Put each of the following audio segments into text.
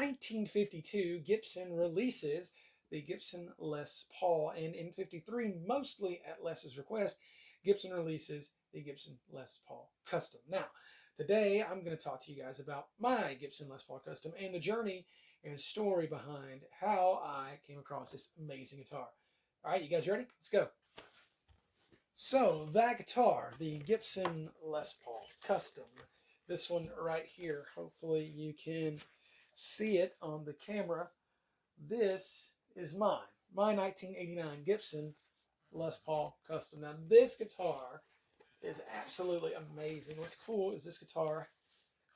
1952, Gibson releases the Gibson Les Paul, and in 53, mostly at Les's request, Gibson releases the Gibson Les Paul Custom. Now, today I'm going to talk to you guys about my Gibson Les Paul Custom and the journey and story behind how I came across this amazing guitar. All right, you guys ready? Let's go. So that guitar, the Gibson Les Paul Custom, this one right here, hopefully you can see it on the camera. This is mine, my 1989 Gibson Les Paul Custom. Now this guitar is absolutely amazing. What's cool is this guitar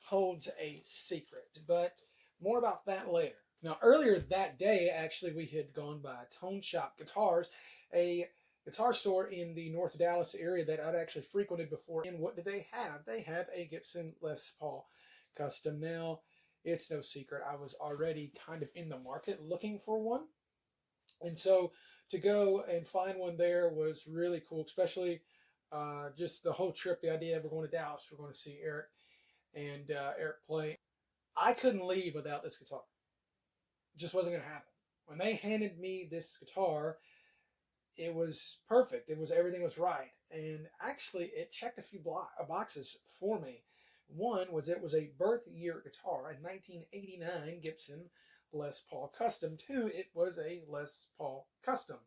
holds a secret, but more about that later. Now earlier that day, actually, we had gone by Tone Shop Guitars, a guitar store in the North Dallas area that I'd actually frequented before. And what do they have? They have a Gibson Les Paul Custom. Now, it's no secret, I was already kind of in the market looking for one. And so to go and find one there was really cool, especially just the whole trip, the idea of we're going to Dallas, we're going to see Eric and Eric play. I couldn't leave without this guitar. It just wasn't going to happen. When they handed me this guitar, it was perfect. Everything was right. And actually, it checked a few boxes for me. One was it was a birth year guitar, a 1989 Gibson Les Paul Custom. Two, it was a Les Paul Custom.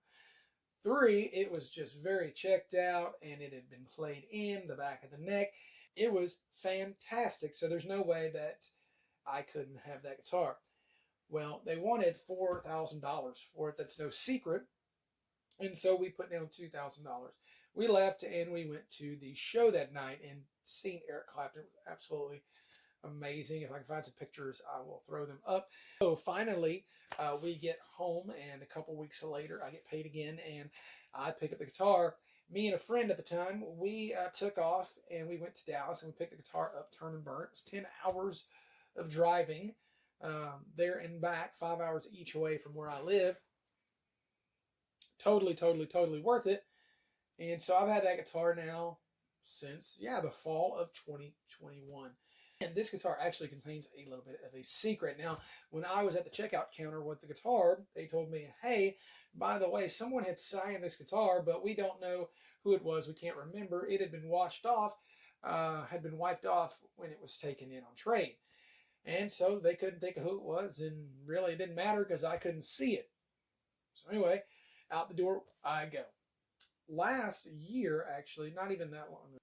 Three, it was just very checked out and it had been played in the back of the neck. It was fantastic. So there's no way that I couldn't have that guitar. Well, they wanted $4,000 for it. That's no secret. And so we put down $2,000. We left and we went to the show that night, and seeing Eric Clapton was absolutely amazing. If I can find some pictures, I will throw them up. So finally, we get home, and a couple weeks later, I get paid again, and I pick up the guitar. Me and a friend at the time, we took off, and we went to Dallas, and we picked the guitar up, turn and burn. It was 10 hours of driving there and back, 5 hours each away from where I live. Totally worth it. And so I've had that guitar now since, the fall of 2021. And this guitar actually contains a little bit of a secret. Now, when I was at the checkout counter with the guitar, they told me, hey, by the way, someone had signed this guitar, but we don't know who it was. We can't remember. It had been washed off, had been wiped off when it was taken in on trade. And so they couldn't think of who it was, and really it didn't matter because I couldn't see it. So anyway, out the door I go. Last year, actually, not even that long ago,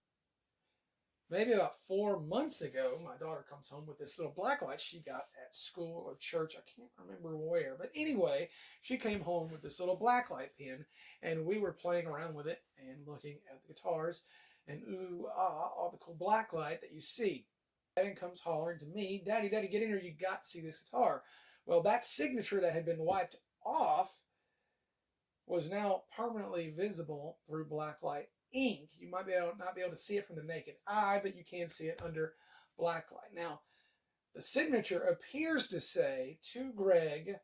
maybe about 4 months ago, my daughter comes home with this little black light she got at school or church. I can't remember where. But anyway, she came home with this little black light pen, and we were playing around with it and looking at the guitars, and ooh, all the cool black light that you see. Evan comes hollering to me, Daddy, get in here, you got to see this guitar. Well, that signature that had been wiped off was now permanently visible through blacklight ink. You might not be able to see it from the naked eye, but you can see it under blacklight. Now, the signature appears to say, to Greg,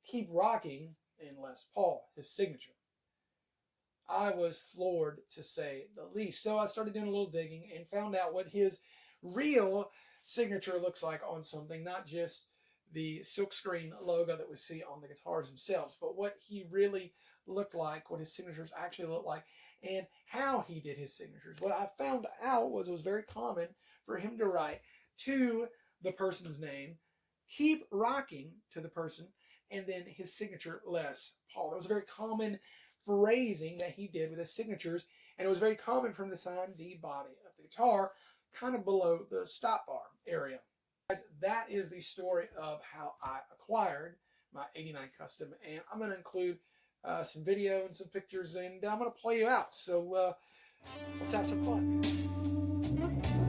keep rocking in Les Paul, his signature. I was floored, to say the least. So I started doing a little digging and found out what his real signature looks like on something, not just the silkscreen logo that we see on the guitars themselves, but what he really looked like, what his signatures actually looked like, and how he did his signatures. What I found out was it was very common for him to write to the person's name, keep rocking to the person, and then his signature, Les Paul. It was a very common phrasing that he did with his signatures, and it was very common for him to sign the body of the guitar kind of below the stop bar area. That is the story of how I acquired my 89 Custom, and I'm going to include some video and some pictures, and I'm going to play you out. So let's have some fun.